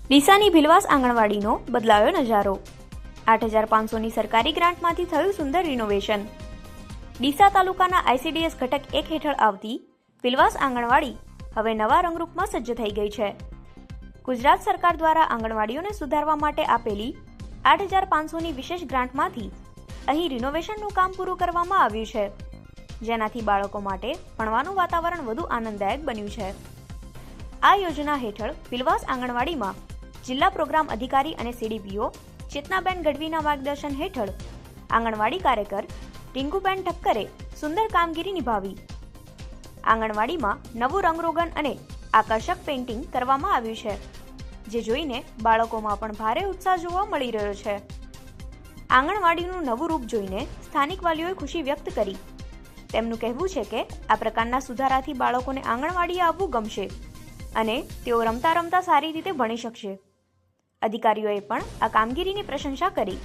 ડીસાની ભીલવાસ આંગણવાડીનો બદલાયો નજારો। 8,500ની સરકારી ગ્રાન્ટમાંથી થયું સુંદર રિનોવેશન। ડીસા તાલુકાના ICDS ઘટક 1 હેઠળ આવતી ભીલવાસ આંગણવાડી હવે નવા રંગરૂપમાં સજ્જ થઈ ગઈ છે। ગુજરાત સરકાર દ્વારા આંગણવાડીઓને સુધારવા માટે આપેલી 8,500ની વિશેષ ગ્રાન્ટમાંથી અહીં રિનોવેશનનું કામ પૂરું કરવામાં આવ્યું છે, જેનાથી બાળકો માટે ભણવાનું વાતાવરણ વધુ આનંદદાયક બન્યું છે। આ યોજના હેઠળ ભીલવાસ આંગણવાડીમાં જિલ્લા પ્રોગ્રામ અધિકારી અને CDPO ચેતનાબેન ગઢવીના માર્ગદર્શન હેઠળ આંગણવાડી કાર્યકર ટીંકુબેન ઠક્કરે સુંદર કામગીરી નિભાવી। આંગણવાડીમાં નવું રંગરોગન અને આકર્ષક પેઇન્ટિંગ કરવામાં આવ્યું છે, જે જોઈને બાળકોમાં પણ ભારે ઉત્સાહ જોવા મળી રહ્યો છે। આંગણવાડીનું નવું રૂપ જોઈને સ્થાનિક વાલીઓએ ખુશી વ્યક્ત કરી। તેમનું કહેવું છે કે આ પ્રકારના સુધારાથી બાળકોને આંગણવાડીએ આવવું ગમશે અને તેઓ રમતા રમતા સારી રીતે ભણી શકશે। અધિકારીઓએ પણ આ કામગીરીની પ્રશંસા કરી।